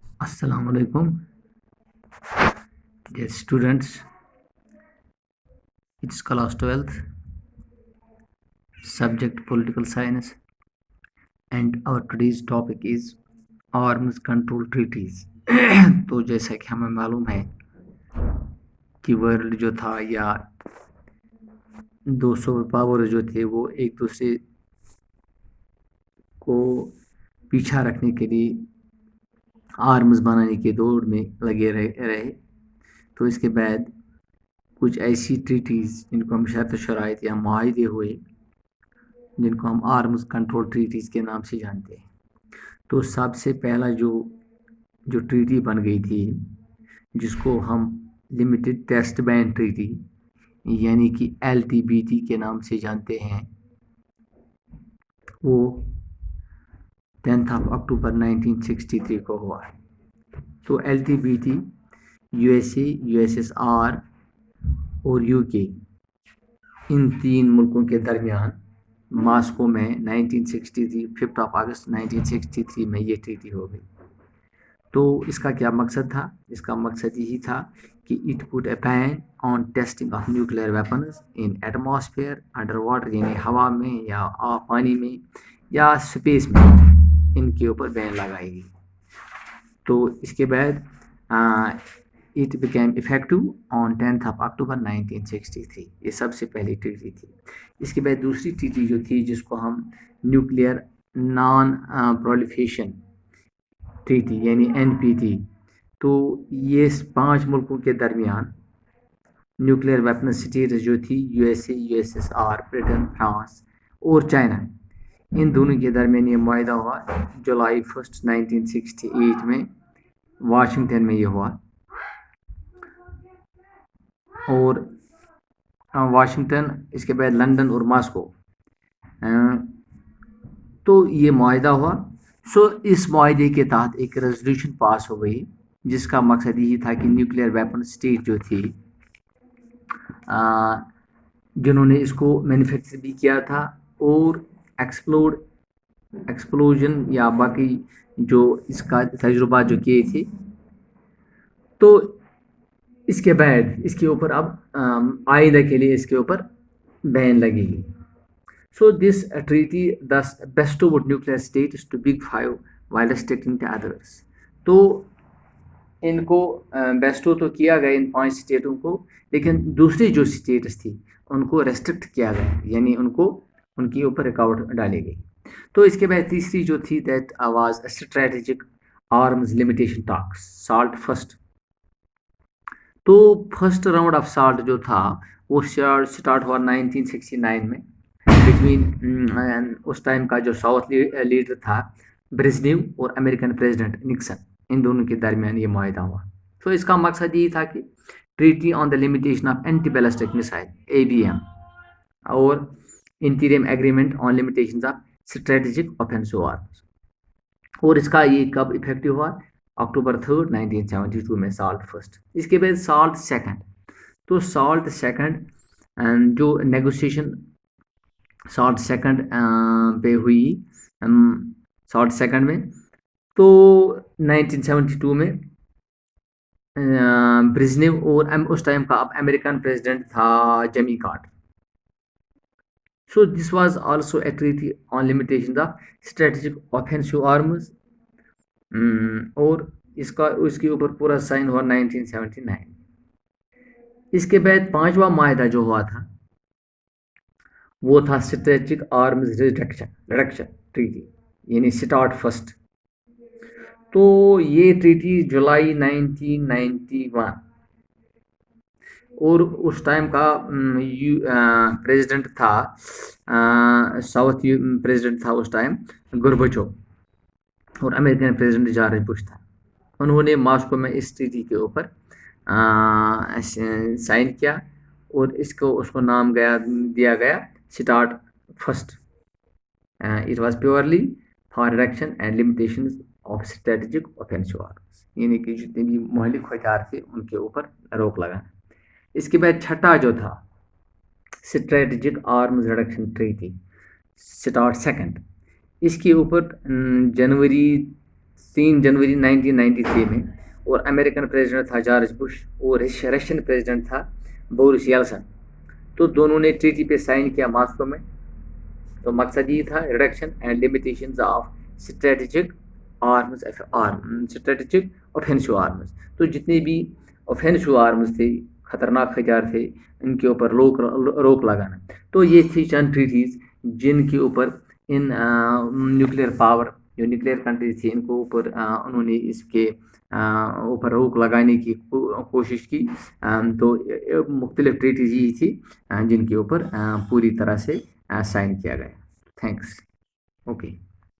Assalamu alaikum. Dear students, it's class 12th, subject political science, and our today's topic is arms control treaties. तो जैसा कि हमें मालूम है कि वर्ल्ड जो था या 200 पावर जो थे वो एक दूसरे को पीछा रखने के लिए आर्म्स बनाने के दौड़ में लगे रहे। तो इसके बाद कुछ ऐसी ट्रीटीज़ जिनको हम शर्त शराइत या मुआहदे हुए, जिनको हम आर्म्स कंट्रोल ट्रीटीज़ के नाम से जानते हैं। तो सबसे पहला जो ट्रीटी बन गई थी, जिसको हम लिमिटेड टेस्ट बैन ट्रीटी यानी कि LTBT के नाम से जानते हैं, वो 10 अक्टूबर 1963 को हुआ है। तो LTBT USA, USSR और UK इन 3 मुल्कों के दरमियान मॉस्को में 1963 5 अगस्त 1963 में ये ट्रीटी हो गई। तो इसका क्या मकसद था? इसका मकसद यही था कि it put A ban on testing of nuclear weapons in atmosphere, under water यानी हवा में या पानी में या स्पेस में, इनके ऊपर बैन लगाएगी। तो इसके बाद इट बिकेम इफेक्टिव ऑन 10 अक्टूबर 1963। ये सबसे पहली ट्रीटी थी। इसके बाद दूसरी ट्रीटी जो थी, जिसको हम न्यूक्लियर नॉन प्रोलिफरेशन ट्रीटी यानी NPT, तो ये 5 मुल्कों के दरमियान न्यूक्लियर वेपन स्टेट्स जो थी USA, USSR, ब्रिटेन, फ्रांस और चाइना, इन दोनों के दरमियान ये मुआहदा हुआ जुलाई 1 1968 में वाशिंगटन में ये हुआ। और वाशिंगटन, इसके बाद लंदन और मॉस्को, तो ये मुआहदा हुआ। सो इस मुआहदे के तहत एक रेजोल्यूशन पास हो गई, जिसका मकसद यही था कि न्यूक्लियर वेपन स्टेट जो थी, जिन्होंने इसको मैन्युफैक्चर भी किया था और एक्सप्लोजन या बाकी जो इसका तजुर्बा जो किए थे, तो इसके बाद इसके ऊपर अब आइंदा के लिए इसके ऊपर बैन लगेगी। सो दिस ट्रीटी दस bestowed nuclear states to big five while restricting the others। तो इनको बेस्टो तो किया गया इन 5 स्टेटों को, लेकिन दूसरी जो स्टेट्स थी उनको रेस्ट्रिक्ट किया गया, यानी उनको उनके ऊपर रुकावट डाली गई। तो इसके बाद तीसरी जो थी, that was strategic arms limitation talks, SALT first. तो फर्स्ट राउंड ऑफ SALT जो था वो स्टार्ट हुआ 1969 में बिटवीन उस टाइम का जो साउथ लीडर था ब्रेजनेव और अमेरिकन प्रेसिडेंट निक्सन, इन दोनों के दरमियान ये मुआहदा हुआ। तो इसका मकसद ये था कि treaty on the limitation of anti ballistic missile ABM और इंटीरियम agreement on limitations of strategic offensive arms. और इसका ये कब इफेक्टिव हुआ? अक्टूबर 3 1972 में SALT फर्स्ट। इसके बाद SALT सेकंड। तो SALT सेकंड जो नेगोशिएशन SALT सेकंड पे हुई, SALT सेकंड में, तो 1972 में ब्रेजनेव और उस टाइम का अब अमेरिकन प्रेसिडेंट था Jimmy Carter. So this was also a treaty on limitation of strategic offensive arms, और उसके ऊपर पूरा साइन हुआ 1979। इसके बाद 5वां माहदा जो हुआ था वो था स्ट्रेटेजिक आर्म्स रिडक्शन ट्रीटी यानी START फर्स्ट। तो ये ट्रीटी जुलाई 1991, और उस टाइम का प्रेसिडेंट था, साउथ प्रेसिडेंट था उस टाइम गोर्बाचोव, और अमेरिकन प्रेसिडेंट जॉर्ज बुश था। उन्होंने मॉस्को में इस ट्रीटी के ऊपर साइन किया और उसको नाम दिया गया START first. It was purely for reduction and limitations of strategic offensive arms, यानी कि जितने भी मुहल्लिक हथियार थे उनके ऊपर रोक लगाना। इसके बाद छठा जो था strategic arms reduction treaty START second, इसके ऊपर जनवरी 3 जनवरी 1993 में, اور امریکن پریزیڈنٹ تھا جارج بش اور رشین پریزیڈنٹ تھا بورس یلسن. تو دونوں نے ٹریٹی پہ سائن کیا ماسکو میں. تو مقصد یہ تھا reduction and limitations of strategic arms strategic offensive arms. تو جتنے بھی اوفینسو آرمز تھے، خطرناک ہتھیار تھے، ان کے اوپر روک لگانا. تو یہ تھی چند ٹریٹیز جن کے اوپر ان نیوکلیئر پاور جو نیوکلیئر کنٹریز تھی ان کو اوپر انہوں نے اس کے اوپر روک لگانے کی کوشش کی. تو مختلف ٹریٹیز یہ تھی جن کے اوپر پوری طرح سے سائن کیا گیا. تھینکس. اوکے.